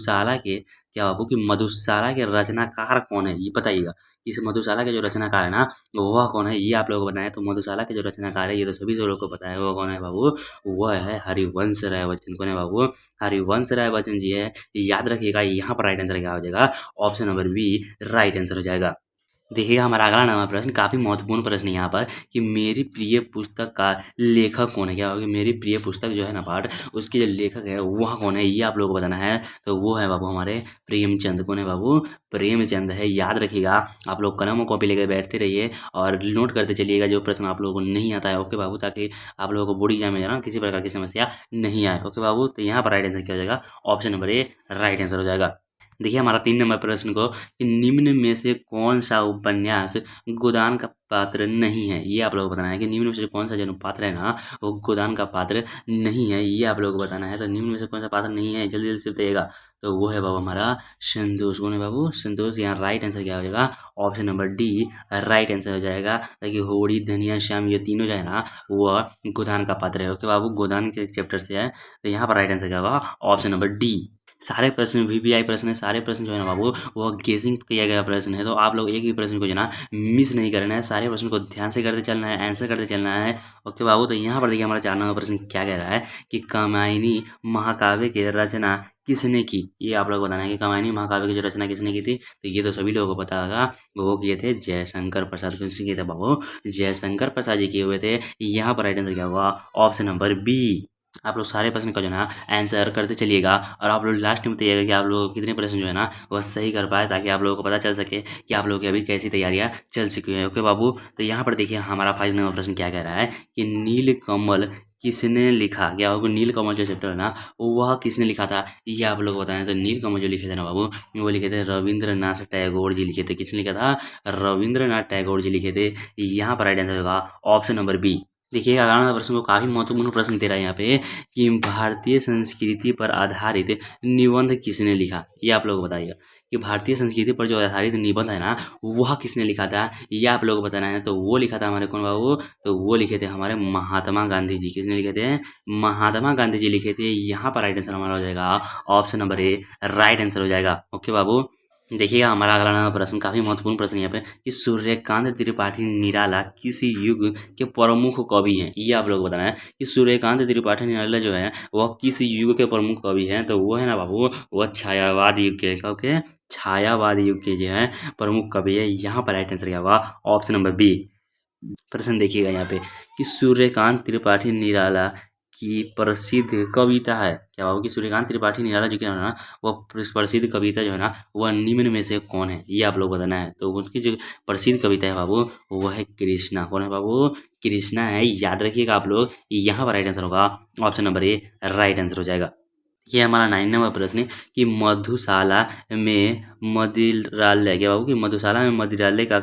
मधुशाला के क्या बाबू कि मधुशाला के रचनाकार कौन है ये बताइएगा। इस मधुशाला के जो रचनाकार है ना वह कौन है ये आप लोग को बताएं। तो मधुशाला के जो रचनाकार है ये तो सभी लोगों को पता है, वो कौन है बाबू, वह है हरिवंश राय बच्चन। कौन है बाबू, हरिवंश राय बच्चन जी है। याद रखिएगा यहाँ पर राइट आंसर क्या हो जाएगा, option number B right answer हो जाएगा। देखिएगा हमारा अगला नवा प्रश्न काफी महत्वपूर्ण प्रश्न है यहाँ पर कि मेरी प्रिय पुस्तक का लेखक कौन है। क्या होगा, मेरी प्रिय पुस्तक जो है ना पाठ, उसके जो लेखक है वह कौन है ये आप लोगों को बताना है। तो वो है बाबू हमारे प्रेमचंद। कौन है बाबू, प्रेमचंद है। याद रखिएगा आप लोग कलम और कॉपी लेकर बैठते रहिए और नोट करते चलिएगा जो प्रश्न आप लोगों को नहीं आता है। ओके बाबू, ताकि आप लोगों को बोर्ड एग्जाम में ना किसी प्रकार की समस्या नहीं आए। ओके बाबू, तो यहाँ पर राइट आंसर क्या हो जाएगा, option number A right answer हो जाएगा। देखिए हमारा 3 नंबर प्रश्न को कि निम्न में से कौन सा उपन्यास गोदान का पात्र नहीं है ये आप लोगों को बताना है। कि निम्न में से कौन सा जो पात्र है ना वो गोदान का पात्र नहीं है ये आप लोगों को बताना है। तो निम्न में से कौन सा पात्र नहीं है जल्दी जल्दी से बताइएगा। तो वो है बाबू हमारा संतोष। कौन है बाबू, संतोष। यहाँ राइट आंसर क्या हो जाएगा, option number D right answer हो जाएगा। ताकि होड़ी धनिया श्याम ये तीनों जो है ना वो गोदान का पात्र है। ओके बाबू, गोदान के चैप्टर से है। तो यहाँ पर राइट आंसर क्या होगा, ऑप्शन नंबर डी। सारे प्रश्न वीवीआई प्रश्न है, सारे प्रश्न जो है ना बाबू वो गेसिंग किया गया प्रश्न है। तो आप लोग एक भी प्रश्न को जो ना मिस नहीं करना है, सारे प्रश्न को ध्यान से करते चलना है, आंसर करते चलना है। ओके बाबू, तो यहाँ पर देखिए हमारा 4 नंबर प्रश्न क्या कह रहा है कि कामायनी महाकाव्य की रचना किसने की ये आप लोग बताना है। कि कामायनी महाकाव्य की जो रचना किसने की थी, तो ये तो सभी लोगों को पता होगा, वो किए थे जयशंकर प्रसाद। किसने किए थे बाबू, जयशंकर प्रसाद जी किए हुए थे। यहाँ पर राइट आंसर क्या होगा, ऑप्शन नंबर बी। आप लोग सारे प्रश्न का जो है ना आंसर करते चलिएगा और आप लोग लास्ट में बताइएगा कि आप लोगों को कितने प्रश्न जो है ना वह सही कर पाए, ताकि आप लोगों को पता चल सके कि आप लोगों की अभी कैसी तैयारियां चल चुकी है। ओके बाबू, तो यहाँ पर देखिए हमारा 5 नंबर प्रश्न क्या कह रहा है कि नीलकमल किसने लिखा। क्या बाबू, नीलकमल जो चैप्टर है ना वह किसने लिखा था ये आप लोग बताएं। तो नीलकमल जो लिखे थे ना बाबू वो लिखे थे रविंद्रनाथ टैगोर जी लिखे थे। किसने लिखा था, रविंद्रनाथ टैगोर जी लिखे थे। यहाँ पर राइट आंसर होगा ऑप्शन नंबर बी। देखिए अगला प्रश्न को काफी महत्वपूर्ण प्रश्न दे रहा है यहाँ पे कि भारतीय संस्कृति पर आधारित निबंध किसने लिखा ये आप लोग बताइएगा। कि भारतीय संस्कृति पर जो आधारित निबंध है ना वह किसने लिखा था ये आप लोग को बताना है। तो वो लिखा था हमारे कौन बाबू, तो वो लिखे थे हमारे महात्मा गांधी जी। किसने लिखे थे, महात्मा गांधी जी लिखे थे। यहाँ पर राइट आंसर हमारा हो जाएगा option number A right answer हो जाएगा। ओके बाबू, देखिएगा हमारा अगला प्रश्न काफी महत्वपूर्ण प्रश्न है यहाँ पे कि सूर्यकांत त्रिपाठी निराला किस युग के प्रमुख कवि हैं ये आप लोग बताना है। कि सूर्यकांत त्रिपाठी निराला जो है वह किस युग के प्रमुख कवि हैं। तो वो है ना बाबू वह छायावाद युग के, ओके छायावाद युग के जो है प्रमुख कवि है। यहाँ पर राइट आंसर क्या होगा, ऑप्शन नंबर बी। प्रश्न देखिएगा यहाँ पे कि सूर्यकांत त्रिपाठी निराला की प्रसिद्ध कविता है। क्या बाबू, कि सूर्यकांत त्रिपाठी निराला जो क्या है ना वो प्रसिद्ध कविता जो है ना वह निम्न में से कौन है ये आप लोग बताना है। तो उसकी जो प्रसिद्ध कविता है बाबू वो है कृष्णा। कौन है बाबू, कृष्णा है। याद रखिएगा आप लोग, यहाँ पर राइट आंसर होगा option number A right answer हो जाएगा। ये हमारा 9 नंबर प्रश्न है कि मधुशाला में मदिरालय। क्या बाबू, कि मधुशाला में मदिरालय का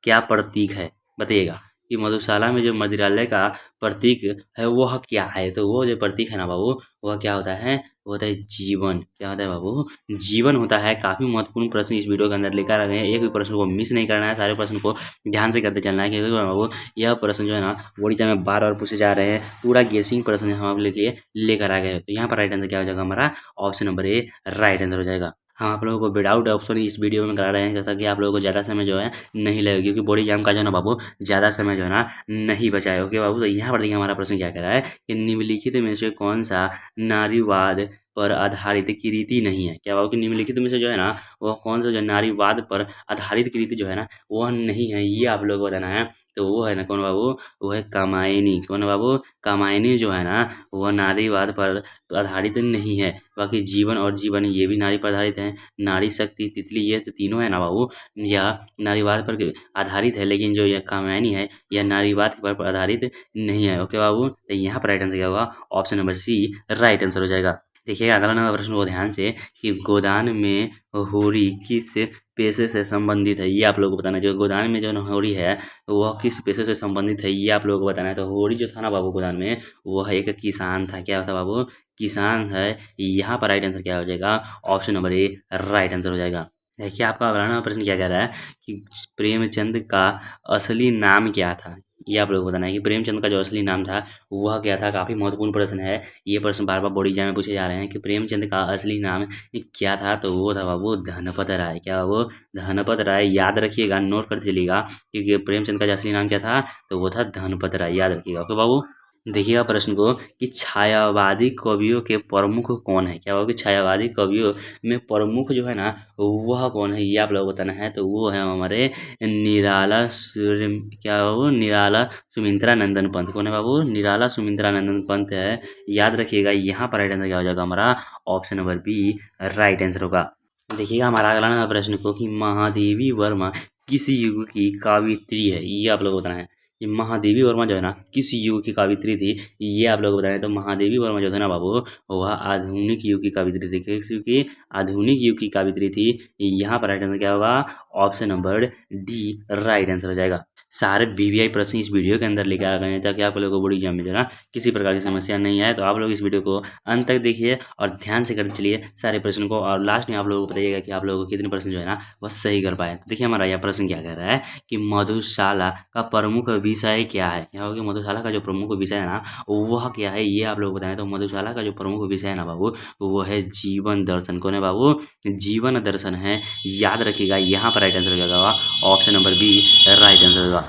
क्या प्रतीक है बताइएगा। कि मधुशाला में जो मदिरालय का प्रतीक है वह क्या है। तो वो जो प्रतीक है ना बाबू वह क्या होता है, वो होता है जीवन। क्या होता है बाबू, जीवन होता है। काफी महत्वपूर्ण प्रश्न इस वीडियो के अंदर लेकर आ गए हैं। एक भी प्रश्न को मिस नहीं करना है, सारे प्रश्न को ध्यान से करते चलना है। क्योंकि बाबू यह प्रश्न जो है ना बोर्ड एग्जाम में बार बार पूछे जा रहे हैं। पूरा गेसिंग प्रश्न हम लेकर आ गए हैं। तो यहाँ पर राइट आंसर क्या हो जाएगा हमारा, option number A right answer हो जाएगा। हम आप लोगों को विदाउट ऑप्शन इस वीडियो में करा रहे हैं जैसा कि आप लोगों को ज़्यादा समय जो है नहीं लगेगा, क्योंकि बोर्ड एग्जाम का जो है ना बाबू ज़्यादा समय जो है ना नहीं बचा है। ओके बाबू, तो यहाँ पर देखिए हमारा प्रश्न क्या कह रहा है कि निम्नलिखित में से कौन सा नारीवाद पर आधारित कृति नहीं है। क्या बाबू, कि निम्नलिखित में से जो है ना वह कौन सा जो नारीवाद पर आधारित कृति जो है ना वह नहीं है ये आप लोग को बताना है। तो वो है ना कौन बाबू, वो है कामायनी। कौन है बाबू, कामायनी जो है ना वह नारीवाद पर आधारित नहीं है। बाकी जीवन और जीवन ये भी नारी पर आधारित है। नारी शक्ति तितली ये तो तीनों है ना बाबू यह नारीवाद पर आधारित है। लेकिन जो यह कामायनी है यह नारीवाद पर आधारित नहीं है। ओके बाबू, तो यहाँ पर राइट आंसर क्या होगा, option number C right answer हो जाएगा। देखिएगा अगला नंबर प्रश्न को ध्यान से कि गोदान में होरी किस पेशे से संबंधित है ये आप लोगों को बताना है। जो गोदान में जो होरी है वह किस पेशे से संबंधित है ये आप लोगों को बताना है। तो होरी जो था ना बाबू गोदान में वह एक किसान था। क्या था बाबू, किसान है। यहाँ पर राइट आंसर क्या हो जाएगा, option number A right answer हो जाएगा। देखिए आपका अगला प्रश्न क्या कह रहा है कि प्रेमचंद का असली नाम क्या था ये आप लोगों को बताना है कि प्रेमचंद का जो असली नाम था वह क्या था। काफ़ी महत्वपूर्ण प्रश्न है, ये प्रश्न बार बार बोर्ड एग्जाम में पूछे जा रहे हैं कि प्रेमचंद का असली नाम क्या था। तो वो था बाबू धनपत राय। क्या वो धनपत राय, याद रखिएगा, नोट कर चलिएगा क्योंकि प्रेमचंद का जो असली नाम क्या था तो वो था धनपत राय, याद रखिएगा। ओके बाबू। देखिएगा प्रश्न को कि छायावादी कवियों के प्रमुख कौन है। क्या होगा कि छायावादी कवियों में प्रमुख जो है ना वह कौन है, ये आप लोगों को बताना है। तो वो है हमारे निराला क्या वो निराला सुमित्रा नंदन पंत। कौन है बाबू? निराला सुमित्रा नंदन पंत है, याद रखिएगा। यहाँ पर राइट आंसर क्या हो जाएगा हमारा? Option number B right answer होगा। देखिएगा हमारा अगला नंबर प्रश्न को कि महादेवी वर्मा किस युग की कावित्री है, ये आप लोगों को बताना है। ये महादेवी वर्मा जो है ना किस युग की कावित्री थी, ये आप लोग बताएं। तो महादेवी वर्मा जो है ना बाबू वह आधुनिक युग की कावित्री थी, क्योंकि आधुनिक युग की कावित्री थी। यहाँ पर राइट आंसर क्या होगा? Option number D right answer हो जाएगा। सारे वीवीआई प्रश्न इस वीडियो के अंदर लेकर आ गए हैं ताकि आप लोगों को बोर्ड एग्जाम में जो है ना किसी प्रकार की समस्या नहीं आए। तो आप लोग इस वीडियो को अंत तक देखिए और ध्यान से करते चलिए सारे प्रश्न को, और लास्ट में आप लोगों को बताइएगा कि आप लोगों को कितने प्रश्न जो है ना वह सही कर पाए। तो देखिए हमारा यह प्रश्न क्या कह रहा है कि मधुशाला का प्रमुख विषय क्या है। क्या होगा? मधुशाला का जो प्रमुख विषय है ना वह क्या है, ये आप लोग बताएं। तो मधुशाला का जो प्रमुख विषय है ना बाबू वो है जीवन दर्शन। कौन है बाबू? जीवन दर्शन है, याद रखिएगा। यहाँ पर राइट आंसर हो जाएगा option number B right answer होगा।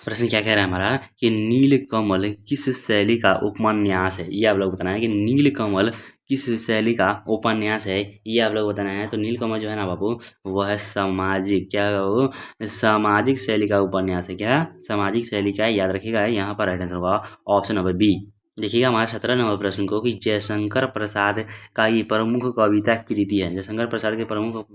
प्रश्न क्या कह रहा है हमारा कि नीलकमल किस शैली का उपन्यास है, ये आप लोग बताना है कि नीलकमल किस शैली का उपन्यास है, ये आप लोग बताना है। तो नीलकमल जो है ना बाबू वह है सामाजिक, क्या है वो? सामाजिक शैली का उपन्यास है। क्या? सामाजिक शैली का है, याद रखिएगा। यहाँ पर राइट आंसर होगा ऑप्शन नंबर बी। देखिएगा हमारा 17 नंबर प्रश्न को कि जयशंकर प्रसाद का ये प्रमुख कविता कृति है। जयशंकर प्रसाद के प्रमुख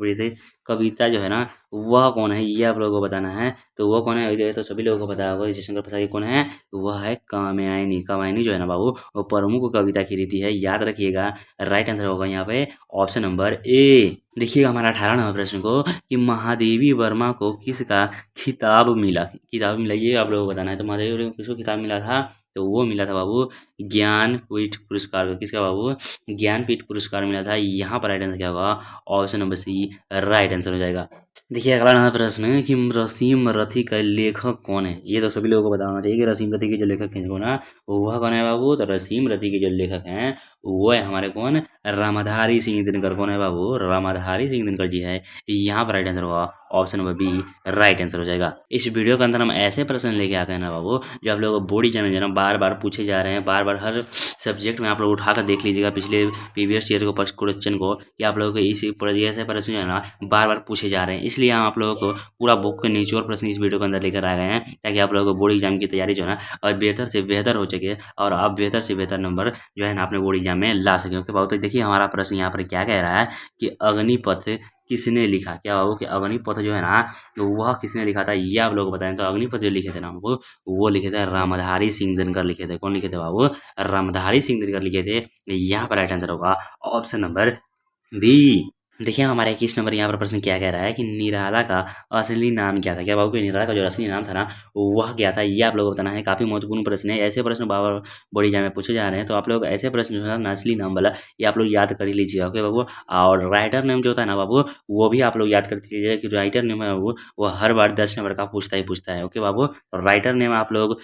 कविता जो है ना वह कौन है, ये आप लोगों को बताना है। तो वो कौन है? तो सभी लोगों को पता होगा जयशंकर प्रसाद की कौन है, वह है कात्यायनी। कात्यायनी जो है ना बाबू वो प्रमुख कविता कृति है, याद रखिएगा। राइट आंसर होगा यहाँ पे ऑप्शन नंबर ए। देखिएगा हमारा 18 नंबर प्रश्न को कि महादेवी वर्मा को किसका खिताब मिला। किताब मिला, ये आप लोगों को बताना है। तो महादेवी वर्मा को किसको खिताब मिला था? तो वो मिला था बाबू ज्ञानपीठ पुरस्कार को। किसका बाबू? ज्ञानपीठ पुरस्कार मिला था। यहाँ पर राइट आंसर क्या होगा? Option number C right answer हो जाएगा। देखिए अगला नंबर प्रश्न है कि रसीम रथी का लेखक कौन है। ये तो सभी लोगों को बताना चाहिए कि रसीम रथी के जो लेखक हैं ना वह कौन है बाबू? तो रसीम रथी के जो लेखक हैं वो है हमारे कौन? रामाधारी सिंह दिनकर। कौन है बाबू? रामाधारी सिंह दिनकर जी है। यहाँ पर राइट आंसर होगा option number B right answer हो जाएगा। इस वीडियो के अंदर हम ऐसे प्रश्न लेके आते हैं ना बाबू जो आप लोगों को बोर्ड एग्जाम में जो है ना बार बार पूछे जा रहे हैं। बार बार हर सब्जेक्ट में आप लोग उठाकर देख लीजिएगा पिछले प्रीवियस ईयर को क्वेश्चन को, कि आप लोगों को इसी ऐसे प्रश्न जो है ना बार बार पूछे जा रहे हैं। इसलिए हम आप लोगों को पूरा बुक के निचोड़ प्रश्न इस वीडियो के अंदर लेकर आ गए हैं ताकि आप लोगों को बोर्ड एग्जाम की तैयारी जो है ना और बेहतर से बेहतर हो सके और आप बेहतर से बेहतर नंबर जो है ना अपने बोर्ड एग्जाम में ला सकें। ओके बाबू। तो देखिए हमारा प्रश्न यहाँ पर क्या कह रहा है कि अग्निपथ किसने लिखा। क्या बाबू कि अग्निपथ जो है ना वह किसने लिखा था, ये आप लोग बताएं। तो अग्निपथ जो लिखे थे ना वो लिखे थे रामधारी सिंह दिनकर लिखे थे। कौन लिखे थे बाबू? रामधारी सिंह दिनकर लिखे थे। यहाँ पर राइट आंसर होगा ऑप्शन नंबर बी। देखिए हमारे 21 नंबर यहाँ पर प्रश्न क्या कह रहा है कि निराला का असली नाम क्या था। क्या बाबू कि निराला का जो असली नाम था ना वह क्या था, ये आप लोग को बताना है। काफी महत्वपूर्ण प्रश्न है, ऐसे प्रश्न बार बार बोर्ड एग्जाम में पूछे जा रहे हैं। तो आप लोग ऐसे प्रश्न जो है ना असली नाम वाला ये आप लोग याद कर ही लीजिएगा। ओके बाबू। और राइटर नेम जो होता है ना बाबू वो भी आप लोग याद कर लीजिएगा कि राइटर नेम है बाबू वो हर बार 10 नंबर का पूछता है। ओके बाबू। तो राइटर नेम आप लोग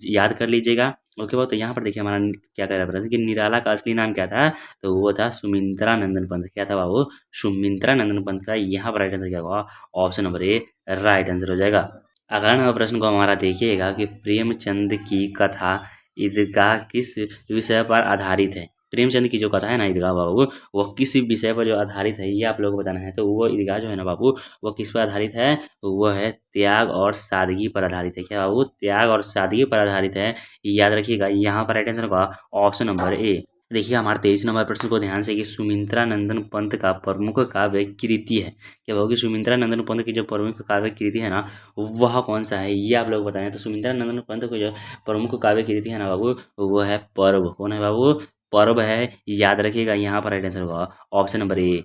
याद कर लीजिएगा। ओके बाबू। तो यहाँ पर देखिए हमारा क्या कह रहा है प्रश्न कि निराला का असली नाम क्या था। तो वो था सुमित्रा नंदन पंत। क्या था बाबू? सुमित्रा नंदन पंत का। यहाँ पर राइट आंसर क्या होगा? Option number A right answer हो जाएगा। अगला नंबर प्रश्न को हमारा देखिएगा कि प्रेमचंद की कथा ईदगाह किस विषय पर आधारित है। प्रेमचंद की जो कथा है ना ईदगाह बाबू वो किस विषय पर जो आधारित है, ये आप लोगों को बताना है। तो वो ईदगाह जो है ना बाबू वो किस पर आधारित है? वो है त्याग और सादगी पर आधारित है। क्या बाबू? त्याग और सादगी पर आधारित है, याद रखिएगा। यहाँ पर राइट आंसर होगा ऑप्शन नंबर ए। देखिए हमारे 23 नंबर प्रश्न को ध्यान से कि सुमित्रा नंदन पंत का प्रमुख काव्य कृति है। क्या होगी? सुमित्रा नंदन पंत की जो प्रमुख काव्य कृति है ना वह कौन सा है, ये आप लोग बताएं। तो सुमित्रा नंदन पंत की जो प्रमुख काव्य कृति है ना बाबू वो है पर्व। कौन है बाबू? पर्व है, याद रखिएगा। यहाँ पर राइट आंसर होगा ऑप्शन नंबर ए।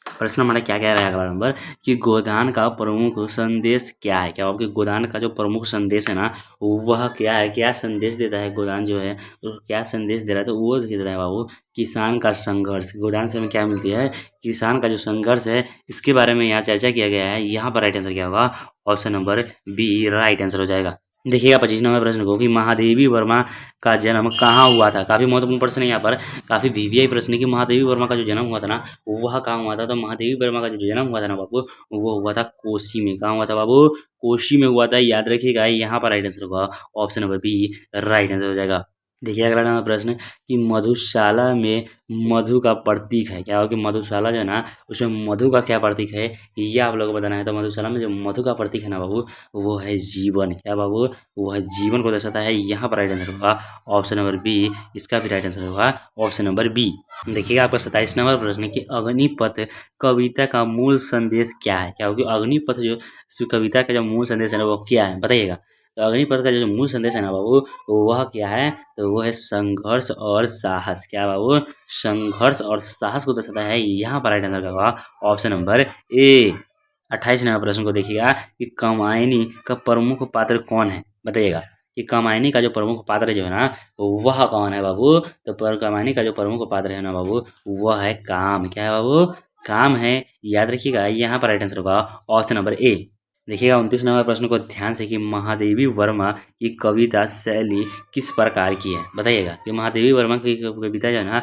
प्रश्न हमारा क्या कह रहा है अगला नंबर कि गोदान का प्रमुख संदेश क्या है। क्या होगा कि गोदान का जो प्रमुख संदेश है ना वह क्या है, क्या संदेश देता है गोदान जो है तो क्या संदेश दे रहा है। तो वो दे रहा है बाबू किसान का संघर्ष। गोदान से हमें क्या मिलती है? किसान का जो संघर्ष है इसके बारे में यहाँ चर्चा किया गया है। यहाँ पर राइट आंसर क्या होगा? Option number B right answer हो जाएगा। देखिएगा 25 नंबर प्रश्न को कि महादेवी वर्मा का जन्म कहाँ हुआ था। काफ़ी महत्वपूर्ण प्रश्न है यहाँ पर, काफ़ी वीवीआई प्रश्न है कि महादेवी वर्मा का जो जन्म हुआ था ना वह कहाँ हुआ था। तो महादेवी वर्मा का जो जन्म हुआ था ना बाबू वो हुआ था कोसी में। कहाँ हुआ था बाबू? कोसी में हुआ था। याद रखिएगा यहाँ पर राइट आंसर होगा option number B right answer हो जाएगा। देखिए अगला नंबर प्रश्न कि मधुशाला में मधु का प्रतीक है। क्या हो कि मधुशाला जो है ना उसमें मधु का क्या प्रतीक है ये आप लोगों को बताना है। तो मधुशाला में जो मधु का प्रतीक है ना बाबू वो है जीवन। क्या बाबू? वो है जीवन को दर्शाता है। यहाँ पर राइट आंसर होगा ऑप्शन नंबर बी। इसका भी राइट आंसर होगा ऑप्शन नंबर बी। देखिएगा आपका 27 नंबर प्रश्न कि अग्निपथ कविता का मूल संदेश क्या है। क्या होगी? अग्निपथ जो कविता का जो मूल संदेश है ना वो क्या है बताइएगा। तो अग्निपथ का जो मूल संदेश है ना बाबू वह क्या है? तो वो है संघर्ष और साहस। क्या बाबू? संघर्ष और साहस को दर्शाता है। यहाँ पर राइट आंसर होगा ऑप्शन नंबर ए। 28 नंबर प्रश्न को देखिएगा कि कामायनी का प्रमुख पात्र कौन है बताइएगा। कि कामायनी का जो प्रमुख पात्र जो है ना वह कौन है बाबू? तो कामायनी का जो प्रमुख पात्र है ना बाबू वह है काम। क्या है बाबू? काम है। याद रखिएगा यहाँ पर राइट आंसर होगा ऑप्शन नंबर ए। देखिएगा 29 नंबर प्रश्न को ध्यान से कि महादेवी वर्मा की कविता शैली किस प्रकार की है बताइएगा। कि महादेवी वर्मा की कविता जो है ना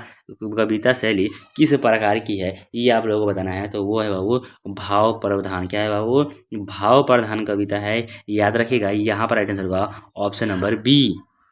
कविता शैली किस प्रकार की है ये आप लोगों को बताना है। तो वो है बाबू भाव प्रधान। क्या है बाबू? भाव प्रधान कविता है। याद रखिएगा यहाँ पर राइट आंसर होगा ऑप्शन नंबर बी।